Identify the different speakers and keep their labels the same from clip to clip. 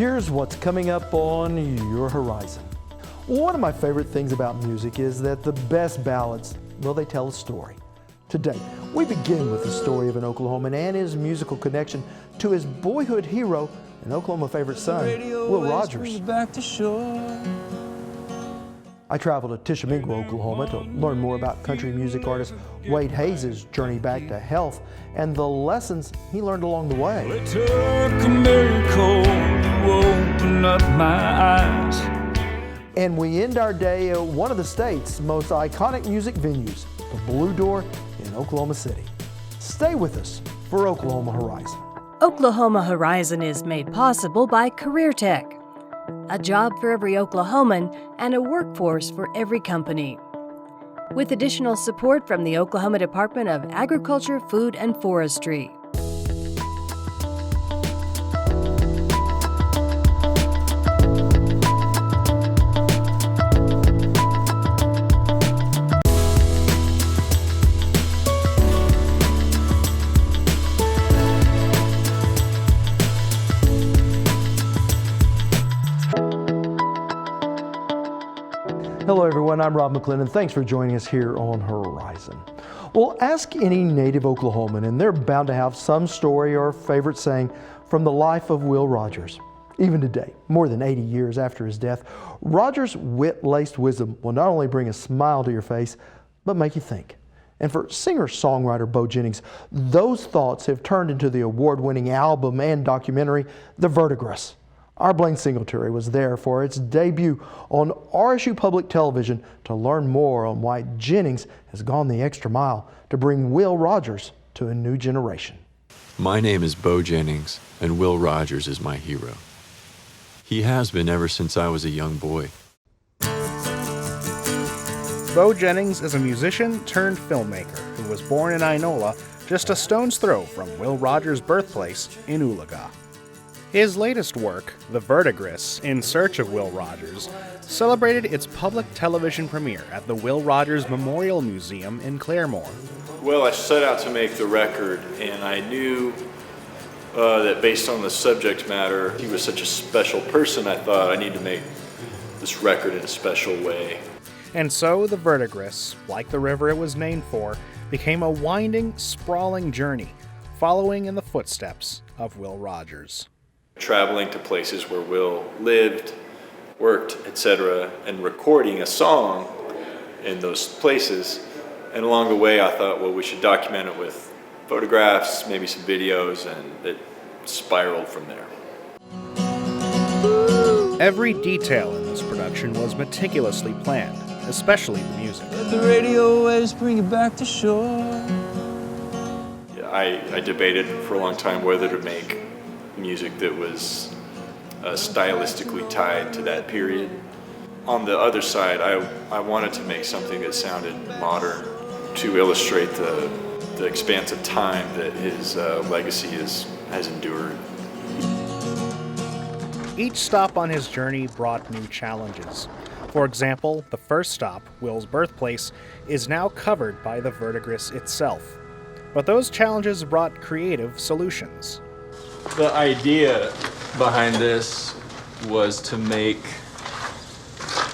Speaker 1: Here's what's coming up on your horizon. One of my favorite things about music is that the best ballads, well, they tell a story. Today, we begin with the story of an Oklahoman and his musical connection to his boyhood hero and Oklahoma favorite son, Will Rogers. I traveled to Tishomingo, Oklahoma to learn more about country music artist Wade Hayes' journey back to health and the lessons he learned along the way.
Speaker 2: It took a miracle to open up my eyes.
Speaker 1: And we end our day at one of the state's most iconic music venues, the Blue Door in Oklahoma City. Stay with us for Oklahoma Horizon.
Speaker 3: Oklahoma Horizon is made possible by Career Tech, a job for every Oklahoman and a workforce for every company. With additional support from the Oklahoma Department of Agriculture, Food, and Forestry.
Speaker 1: Hello everyone, I'm Rob McClendon. Thanks for joining us here on Horizon. Well, ask any native Oklahoman and they're bound to have some story or favorite saying from the life of Will Rogers. Even today, more than 80 years after his death, Rogers' wit-laced wisdom will not only bring a smile to your face, but make you think. And for singer-songwriter Bo Jennings, those thoughts have turned into the award-winning album and documentary, The Verdigris. Our Blaine Singletary was there for its debut on RSU Public Television to learn more on why Jennings has gone the extra mile to bring Will Rogers to a new generation.
Speaker 4: My name is Bo Jennings, and Will Rogers is my hero. He has been ever since I was a young boy.
Speaker 5: Bo Jennings is a musician turned filmmaker who was born in Inola, just a stone's throw from Will Rogers' birthplace in Oologah. His latest work, The Verdigris, In Search of Will Rogers, celebrated its public television premiere at the Will Rogers Memorial Museum in Claremore.
Speaker 6: Well, I set out to make the record, and I knew that based on the subject matter, he was such a special person, I thought I need to make this record in a special way.
Speaker 5: And so The Verdigris, like the river it was named for, became a winding, sprawling journey, following in the footsteps of Will Rogers.
Speaker 6: Traveling to places where Will lived, worked, etc., and recording a song in those places. And along the way, I thought, well, we should document it with photographs, maybe some videos, and it spiraled from there.
Speaker 5: Every detail in this production was meticulously planned, especially the music.
Speaker 2: Let the radio waves bring you back to shore.
Speaker 6: Yeah, I debated for a long time whether to make music that was stylistically tied to that period. On the other side, I wanted to make something that sounded modern to illustrate the expanse of time that his legacy has endured.
Speaker 5: Each stop on his journey brought new challenges. For example, the first stop, Will's birthplace, is now covered by the Verdigris itself. But those challenges brought creative solutions.
Speaker 7: The idea behind this was to make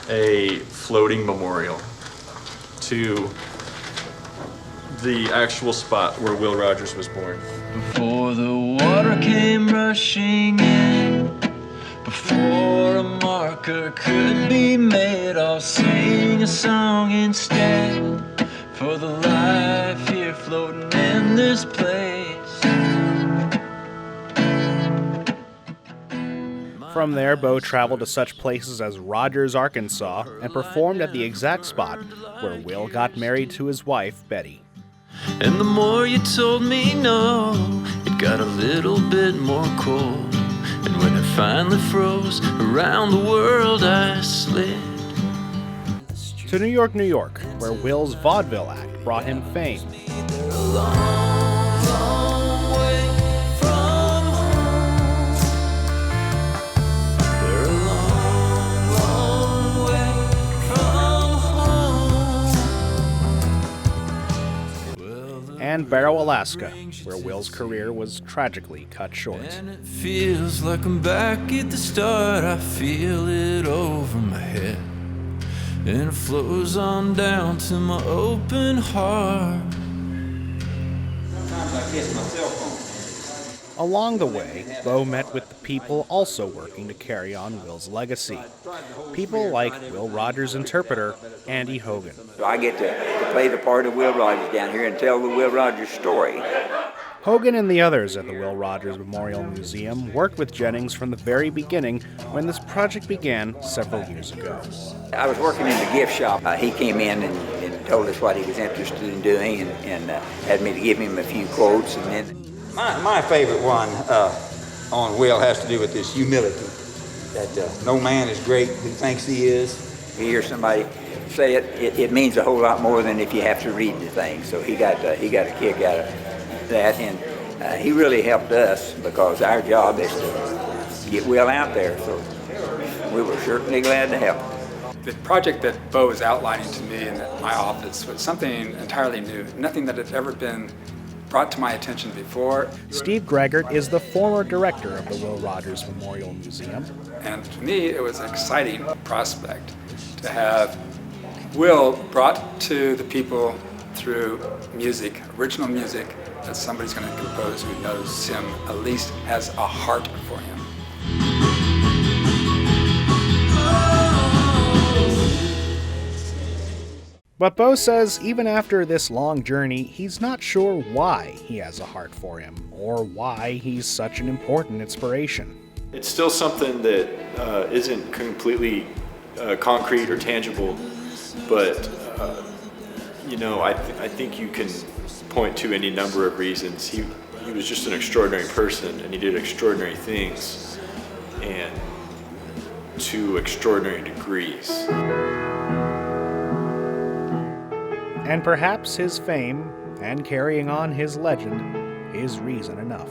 Speaker 7: a floating memorial to the actual spot where Will Rogers was born.
Speaker 2: Before the water came rushing in, before a marker could be made, I'll sing a song instead for the life here floating in this place.
Speaker 5: From there, Bo traveled to such places as Rogers, Arkansas, and performed at the exact spot where Will got married to his wife, Betty.
Speaker 2: And the more you told me no, it got a little bit more cold. And when it finally froze, around the world I slid.
Speaker 5: To New York, New York, where Will's vaudeville act brought him fame. and Barrow, Alaska, where Will's career was tragically cut short.
Speaker 2: And it feels like I'm back at the start. I feel it over my head, and it flows on down to my open heart.
Speaker 8: Sometimes I kiss my cell phone.
Speaker 5: Along the way, Bo met with the people also working to carry on Will's legacy. People like Will Rogers' interpreter, Andy Hogan.
Speaker 8: So I get to play the part of Will Rogers down here and tell the Will Rogers story.
Speaker 5: Hogan and the others at the Will Rogers Memorial Museum worked with Jennings from the very beginning when this project began several years ago.
Speaker 8: I was working in the gift shop. He came in and told us what he was interested in doing and had me to give him a few quotes. And then
Speaker 9: My favorite one on Will has to do with this humility, that no man is great who thinks he is.
Speaker 8: you hear somebody say it means a whole lot more than if you have to read the thing. So he got a kick out of that, and he really helped us because our job is to get Will out there. So we were certainly glad to help.
Speaker 10: The project that Bo was outlining to me in my office was something entirely new, nothing that had ever been brought to my attention before.
Speaker 5: Steve Greggert is the former director of the Will Rogers Memorial Museum.
Speaker 10: And to me, it was an exciting prospect to have Will brought to the people through music, original music, that somebody's going to compose who knows him, at least has a heart for him.
Speaker 5: But Bo says even after this long journey, he's not sure why he has a heart for him, or why he's such an important inspiration.
Speaker 6: It's still something that isn't completely concrete or tangible, but I think you can point to any number of reasons. He was just an extraordinary person, and he did extraordinary things, and to extraordinary degrees.
Speaker 5: And perhaps his fame and carrying on his legend is reason enough.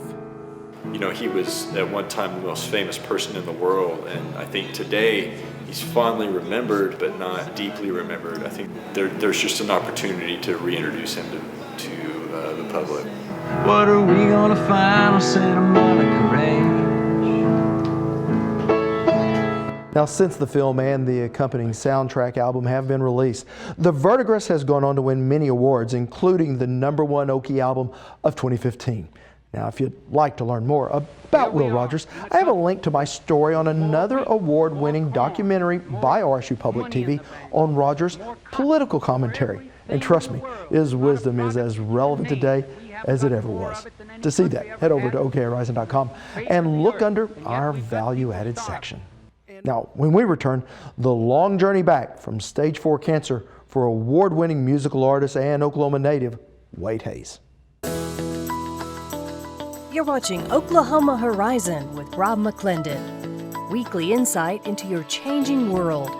Speaker 6: You know, he was at one time the most famous person in the world, and I think today he's fondly remembered but not deeply remembered. I think there's just an opportunity to reintroduce him to the public.
Speaker 2: What are we gonna find on Santa Monica Range?
Speaker 1: Now, since the film and the accompanying soundtrack album have been released, The Verdigris has gone on to win many awards, including the #1 Okie album of 2015. Now, if you'd like to learn more about Will Rogers, I have a link to my story on another award-winning documentary by RSU Public TV on Rogers' political commentary. And trust me, his wisdom is as relevant today as it ever was. To see that, head over to okhorizon.com and look under our value-added section. Now, when we return, the long journey back from stage 4 cancer for award-winning musical artist and Oklahoma native, Wade Hayes.
Speaker 3: You're watching Oklahoma Horizon with Rob McClendon. Weekly insight into your changing world.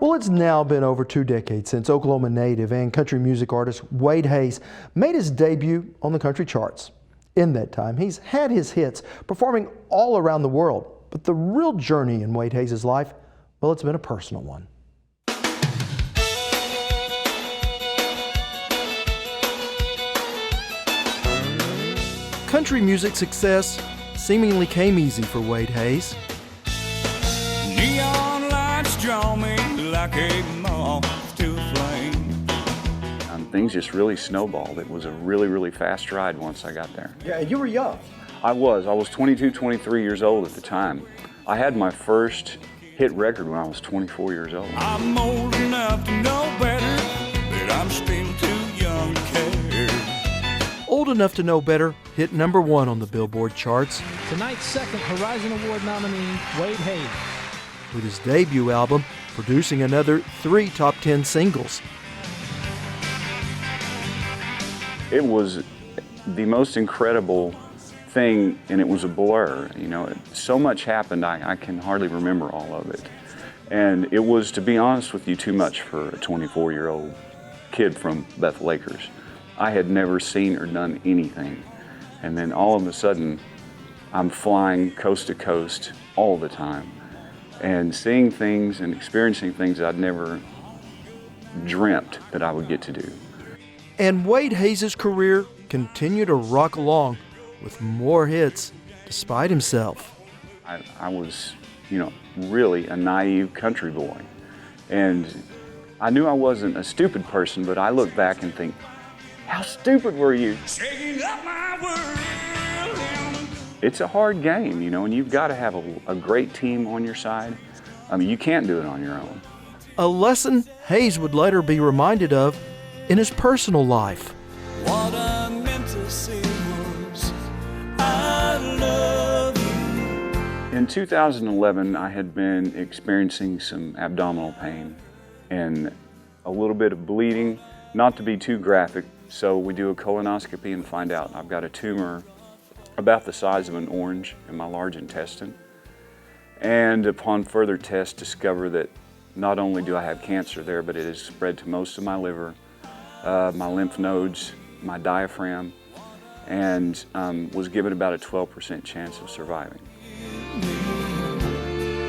Speaker 1: Well, it's now been over 2 decades since Oklahoma native and country music artist Wade Hayes made his debut on the country charts. In that time, he's had his hits, performing all around the world. But the real journey in Wade Hayes' life, well, it's been a personal one. Country music success seemingly came easy for Wade Hayes.
Speaker 11: Neon lights draw me like a moth to a flame.
Speaker 12: Things just really snowballed. It was a really, really fast ride once I got there.
Speaker 1: Yeah, you were young.
Speaker 12: I was 22, 23 years old at the time. I had my first hit record when I was 24 years old.
Speaker 11: I'm old enough to know better, but I'm still too young to care.
Speaker 1: Old Enough to Know Better hit #1 on the Billboard charts.
Speaker 13: Tonight's second Horizon Award nominee, Wade Hayes.
Speaker 1: With his debut album producing another 3 top 10 singles.
Speaker 12: It was the most incredible thing, and it was a blur. You know, so much happened, I can hardly remember all of it. And it was, to be honest with you, too much for a 24-year-old kid from Bethel Acres. I had never seen or done anything. And then all of a sudden, I'm flying coast to coast all the time and seeing things and experiencing things I'd never dreamt that I would get to do.
Speaker 1: And Wade Hayes' career continued to rock along with more hits despite himself.
Speaker 12: I was, really a naive country boy. And I knew I wasn't a stupid person, but I look back and think, how stupid were you? It's a hard game, and you've got to have a great team on your side. I mean, you can't do it on your own.
Speaker 1: A lesson Hayes would later be reminded of in his personal life.
Speaker 11: What I meant to say was, I love you.
Speaker 12: In 2011, I had been experiencing some abdominal pain and a little bit of bleeding, not to be too graphic. So we do a colonoscopy and find out I've got a tumor about the size of an orange in my large intestine. And upon further tests, discover that not only do I have cancer there, but it has spread to most of my liver, my lymph nodes, my diaphragm, and was given about a 12% chance of surviving.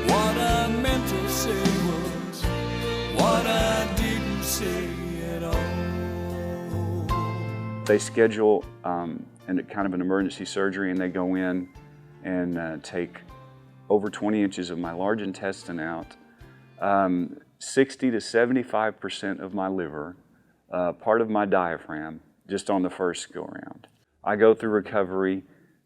Speaker 11: What I meant to say was, what I didn't say at all.
Speaker 12: They schedule kind of an emergency surgery, and they go in and take over 20 inches of my large intestine out, 60 to 75% of my liver, part of my diaphragm, just on the first go-around. I go through recovery,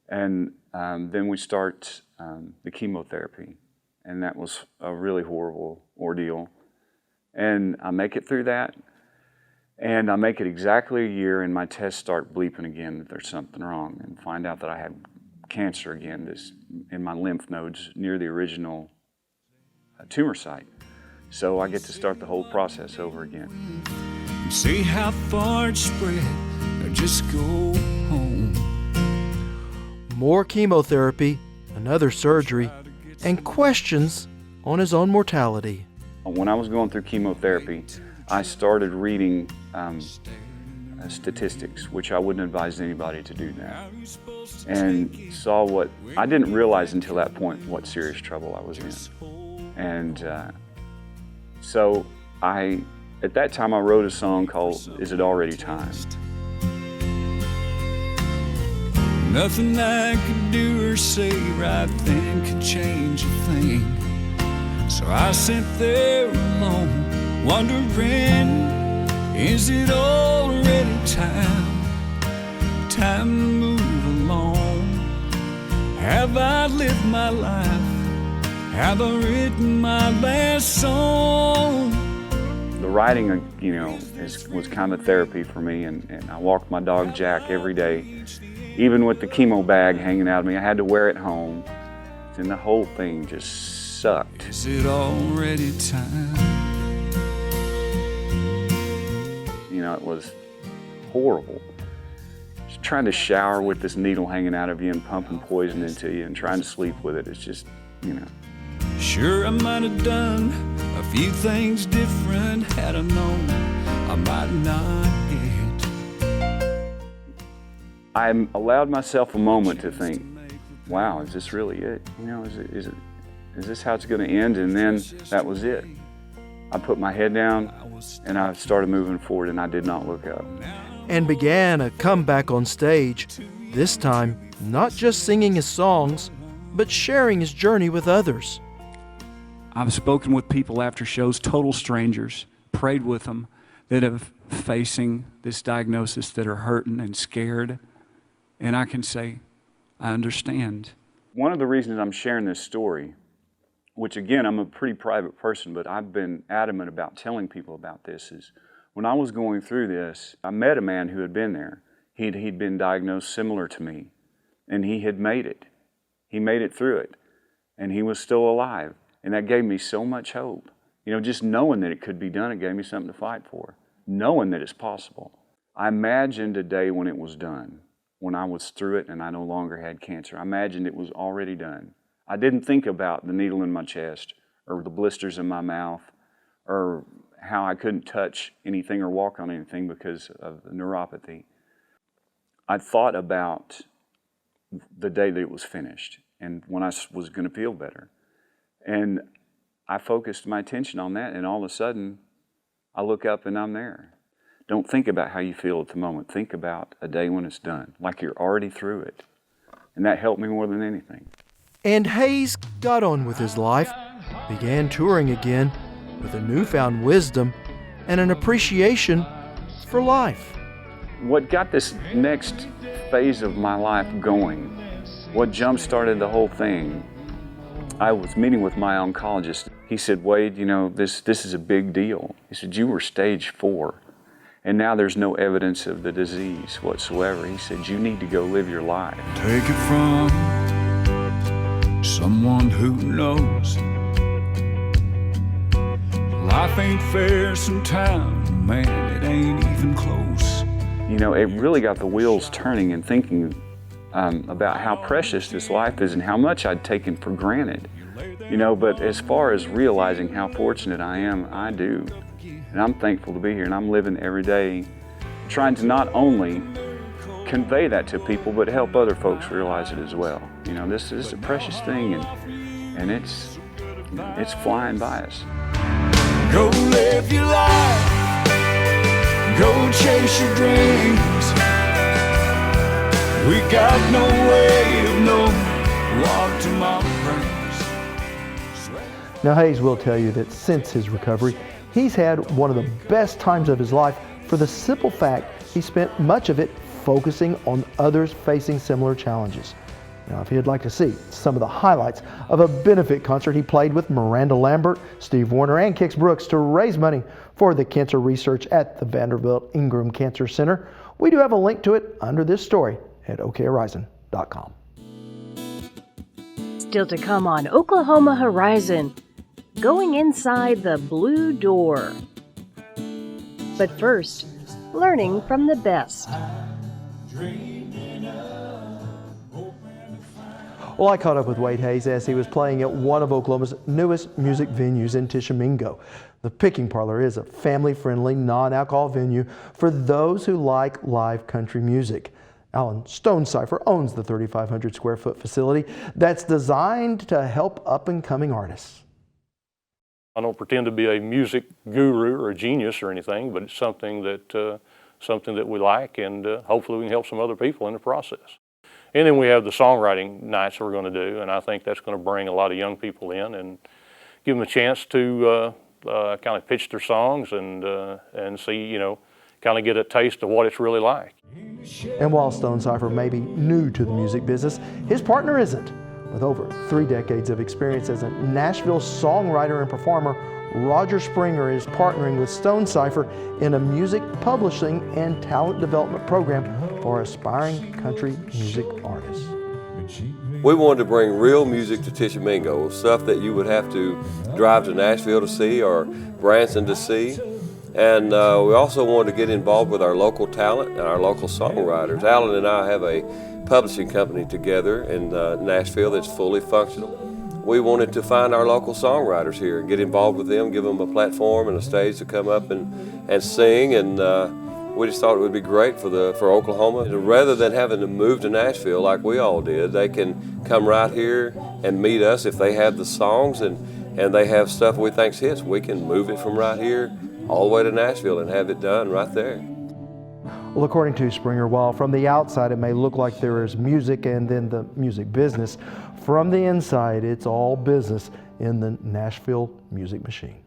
Speaker 12: and then we start the chemotherapy, and that was a really horrible ordeal. And I make it through that, and I make it exactly a year, and my tests start bleeping again that there's something wrong, and find out that I have cancer again in my lymph nodes near the original tumor site. So I get to start the whole process over again.
Speaker 11: See how far it spread, or just go home.
Speaker 1: More chemotherapy, another surgery, and questions on his own mortality.
Speaker 12: When I was going through chemotherapy, I started reading statistics, which I wouldn't advise anybody to do that, and saw what I didn't realize until that point what serious trouble I was in. And so at that time I wrote a song called Is It Already Time?
Speaker 11: Nothing I could do or say right then could change a thing. So I sat there alone, wondering, is it already time to move along? Have I lived my life? Have I written my last song?
Speaker 12: The writing, was kind of therapy for me, and I walked my dog Jack every day, even with the chemo bag hanging out of me. I had to wear it home, and the whole thing just sucked.
Speaker 11: Is it already time?
Speaker 12: It was horrible. Just trying to shower with this needle hanging out of you and pumping poison into you and trying to sleep with it. It's just,
Speaker 11: Sure, I might have done a few things different had I known I might not get.
Speaker 12: I allowed myself a moment to think, wow, is this really it? Is this how it's going to end? And then that was it. I put my head down and I started moving forward, and I did not look up.
Speaker 1: And began a comeback on stage, this time not just singing his songs, but sharing his journey with others.
Speaker 14: I've spoken with people after shows, total strangers, prayed with them that are facing this diagnosis, that are hurting and scared. And I can say, I understand.
Speaker 12: One of the reasons I'm sharing this story, which again, I'm a pretty private person, but I've been adamant about telling people about this, is when I was going through this, I met a man who had been there. He'd been diagnosed similar to me, and he had made it. He made it through it, and he was still alive. And that gave me so much hope. Just knowing that it could be done, it gave me something to fight for. Knowing that it's possible. I imagined a day when it was done, when I was through it and I no longer had cancer. I imagined it was already done. I didn't think about the needle in my chest or the blisters in my mouth or how I couldn't touch anything or walk on anything because of the neuropathy. I thought about the day that it was finished and when I was going to feel better. And I focused my attention on that, and all of a sudden, I look up and I'm there. Don't think about how you feel at the moment. Think about a day when it's done, like you're already through it. And that helped me more than anything.
Speaker 1: And Hayes got on with his life, began touring again with a newfound wisdom and an appreciation for life.
Speaker 12: What got this next phase of my life going, what jump-started the whole thing, I was meeting with my oncologist. He said, Wade, you know, this is a big deal. He said, you were stage 4, and now there's no evidence of the disease whatsoever. He said, you need to go live your life.
Speaker 11: Take it from someone who knows life ain't fair sometimes, man, it ain't even close.
Speaker 12: You know, it really got the wheels turning and thinking about how precious this life is and how much I'd taken for granted. You know, but as far as realizing how fortunate I am, I do. And I'm thankful to be here, and I'm living every day trying to not only convey that to people, but help other folks realize it as well. You know, this is a precious thing, and it's flying by us.
Speaker 11: Go live your life, go chase your dreams. We got no way of knowing what tomorrow brings.
Speaker 1: Now, Hayes will tell you that since his recovery, he's had one of the best times of his life for the simple fact he spent much of it focusing on others facing similar challenges. Now, if you'd like to see some of the highlights of a benefit concert he played with Miranda Lambert, Steve Warner, and Kix Brooks to raise money for the cancer research at the Vanderbilt Ingram Cancer Center, we do have a link to it under this story at okhorizon.com.
Speaker 3: Still to come on Oklahoma Horizon, going inside the blue door. But first, learning from the best.
Speaker 1: Well, I caught up with Wade Hayes as he was playing at one of Oklahoma's newest music venues in Tishomingo. The Picking Parlor is a family-friendly, non-alcohol venue for those who like live country music. Alan Stonecipher owns the 3,500 square foot facility that's designed to help up-and-coming artists.
Speaker 15: I don't pretend to be a music guru or a genius or anything, but it's something that we like, and hopefully we can help some other people in the process. And then we have the songwriting nights that we're going to do, and I think that's going to bring a lot of young people in and give them a chance to kind of pitch their songs and see, you know, kind of get a taste of what it's really like.
Speaker 1: And while Stonecipher may be new to the music business, his partner isn't. With over 3 decades of experience as a Nashville songwriter and performer, Roger Springer is partnering with Stonecipher in a music publishing and talent development program for aspiring country music artists.
Speaker 16: We wanted to bring real music to Tishomingo, stuff that you would have to drive to Nashville to see or Branson to see. And we also wanted to get involved with our local talent and our local songwriters. Alan and I have a publishing company together in Nashville that's fully functional. We wanted to find our local songwriters here and get involved with them, give them a platform and a stage to come up and sing, and we just thought it would be great for Oklahoma. And rather than having to move to Nashville like we all did, they can come right here and meet us. If they have the songs and they have stuff we think's hits, we can move it from right here all the way to Nashville and have it done right there.
Speaker 1: Well, according to Springer, while from the outside it may look like there is music and then the music business, from the inside it's all business in the Nashville music machine.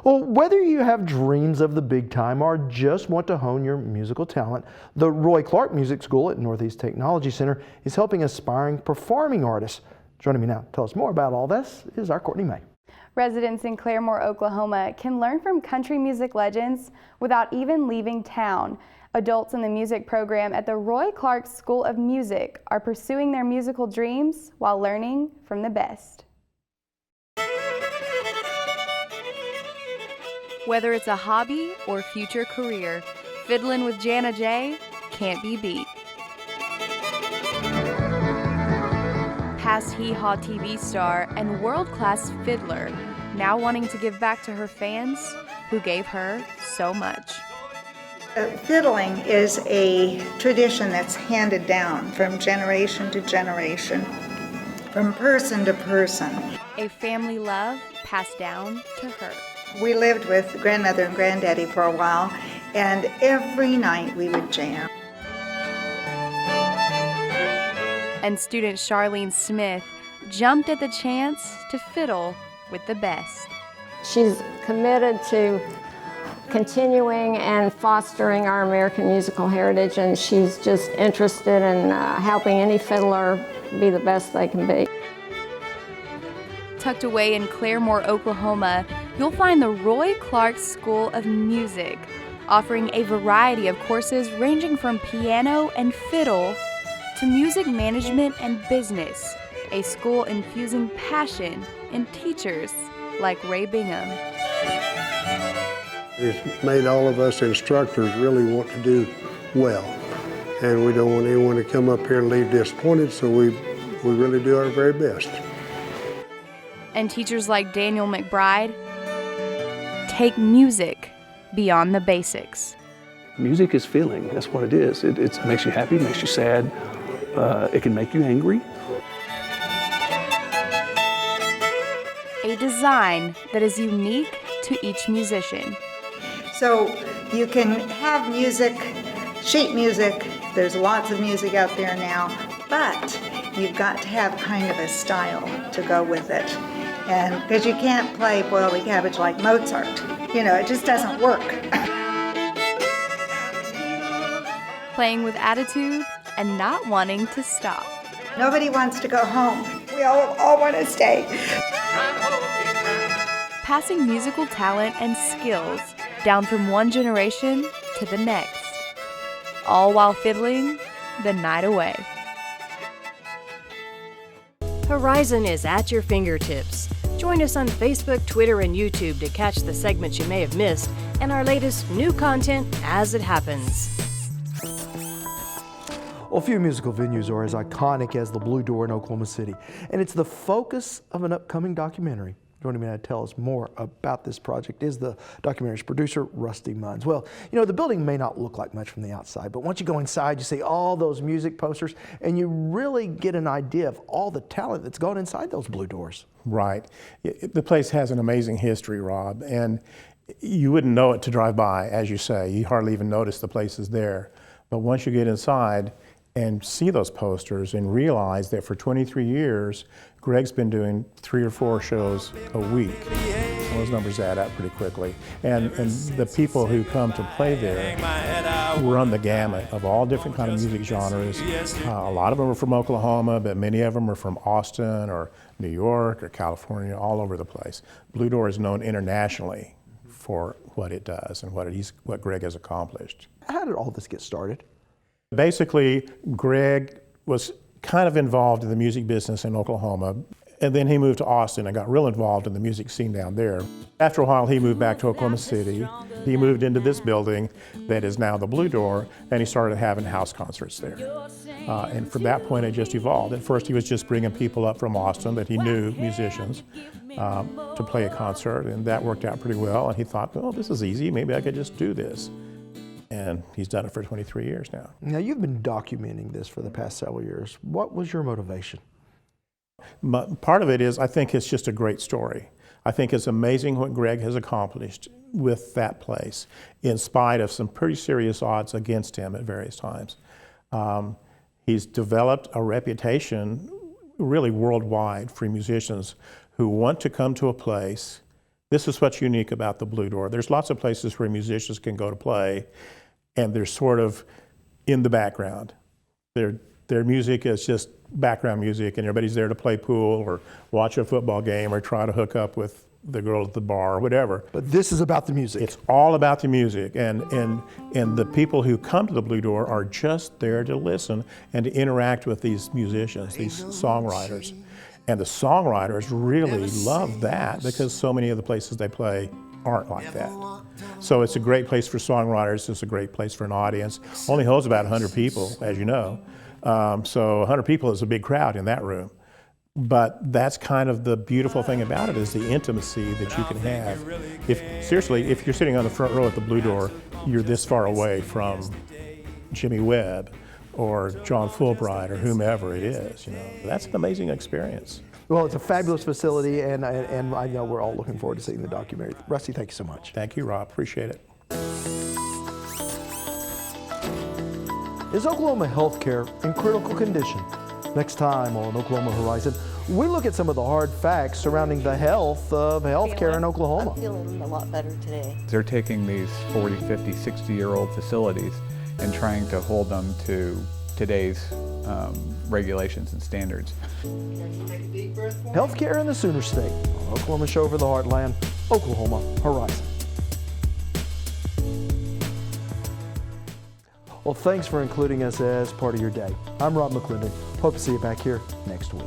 Speaker 1: Well, whether you have dreams of the big time or just want to hone your musical talent, the Roy Clark Music School at Northeast Technology Center is helping aspiring performing artists. Joining me now to tell us more about all this is our Courtney May.
Speaker 17: Residents in Claremore, Oklahoma can learn from country music legends without even leaving town. Adults in the music program at the Roy Clark School of Music are pursuing their musical dreams while learning from the best.
Speaker 18: Whether it's a hobby or future career, fiddling with Jana J can't be beat. Past Hee Haw TV star and world-class fiddler, now wanting to give back to her fans who gave her so much.
Speaker 19: Fiddling is a tradition that's handed down from generation to generation, from person to person.
Speaker 18: A family love passed down to her.
Speaker 19: We lived with grandmother and granddaddy for a while, and every night we would jam.
Speaker 18: And student Charlene Smith jumped at the chance to fiddle with the best.
Speaker 20: She's committed to continuing and fostering our American musical heritage, and she's just interested in helping any fiddler be the best they can be.
Speaker 18: Tucked away in Claremore, Oklahoma, you'll find the Roy Clark School of Music, offering a variety of courses ranging from piano and fiddle to music management and business, a school infusing passion in teachers like Ray Bingham.
Speaker 21: It's made all of us instructors really want to do well, and we don't want anyone to come up here and leave disappointed, so we really do our very best.
Speaker 18: And teachers like Daniel McBride take music beyond the basics.
Speaker 22: Music is feeling, that's what it is. It makes you happy, makes you sad, it can make you angry.
Speaker 18: A design that is unique to each musician.
Speaker 19: So you can have music, sheet music, there's lots of music out there now, but you've got to have kind of a style to go with it. And because you can't play boil the cabbage like Mozart, it just doesn't work.
Speaker 18: Playing with attitude and not wanting to stop.
Speaker 19: Nobody wants to go home. We all want to stay.
Speaker 18: Passing musical talent and skills down from one generation to the next, all while fiddling the night away.
Speaker 3: Horizon is at your fingertips. Join us on Facebook, Twitter, and YouTube to catch the segments you may have missed and our latest new content as it happens.
Speaker 1: Well, few musical venues are as iconic as the Blue Door in Oklahoma City, and it's the focus of an upcoming documentary. Joining me to tell us more about this project is the documentary's producer, Rusty Munns. Well, the building may not look like much from the outside, but once you go inside, you see all those music posters, and you really get an idea of all the talent that's gone inside those Blue Doors.
Speaker 23: Right. The place has an amazing history, Rob, and you wouldn't know it to drive by, as you say. You hardly even notice the place is there. But once you get inside and see those posters and realize that for 23 years, Greg's been doing 3 or 4 shows a week. Those numbers add up pretty quickly. And the people who come to play there run the gamut of all different kind of music genres. A lot of them are from Oklahoma, but many of them are from Austin or New York or California, all over the place. Blue Door is known internationally for what it does and what Greg has accomplished.
Speaker 1: How did all this get started?
Speaker 23: Basically, Greg was kind of involved in the music business in Oklahoma, and then he moved to Austin and got real involved in the music scene down there. After a while, he moved back to Oklahoma City. He moved into this building that is now the Blue Door, and he started having house concerts there. And from that point, it just evolved. At first, he was just bringing people up from Austin that he knew, musicians, to play a concert, and that worked out pretty well. And he thought, well, this is easy. Maybe I could just do this. And he's done it for 23 years now.
Speaker 1: Now, you've been documenting this for the past several years. What was your motivation?
Speaker 23: Part of it is, I think it's just a great story. I think it's amazing what Greg has accomplished with that place, in spite of some pretty serious odds against him at various times. He's developed a reputation really worldwide for musicians who want to come to a place. This is what's unique about the Blue Door. There's lots of places where musicians can go to play, and they're sort of in the background. Their music is just background music, and everybody's there to play pool or watch a football game or try to hook up with the girl at the bar or whatever.
Speaker 1: But this is about the music.
Speaker 23: It's all about the music, and the people who come to the Blue Door are just there to listen and to interact with these musicians, these songwriters. And the songwriters really love that because so many of the places they play aren't like that. So it's a great place for songwriters, it's a great place for an audience. Only holds about 100 people, as you know. So 100 people is a big crowd in that room. But that's kind of the beautiful thing about it, is the intimacy that you can have. Seriously, if you're sitting on the front row at the Blue Door, you're this far away from Jimmy Webb or John Fulbright or whomever it is. That's an amazing experience.
Speaker 1: Well, it's a fabulous facility, and I know we're all looking forward to seeing the documentary. Rusty, thank you so much.
Speaker 23: Thank you, Rob. Appreciate it.
Speaker 1: Is Oklahoma healthcare in critical condition? Next time on Oklahoma Horizon, we look at some of the hard facts surrounding the health of healthcare in Oklahoma.
Speaker 4: I'm feeling a lot better today.
Speaker 7: They're taking these 40, 50, 60-year-old facilities and trying to hold them to today's regulations and standards.
Speaker 1: Healthcare in the Sooner State. On Oklahoma Show for the Heartland, Oklahoma Horizon. Well, thanks for including us as part of your day. I'm Rob McClendon. Hope to see you back here next week.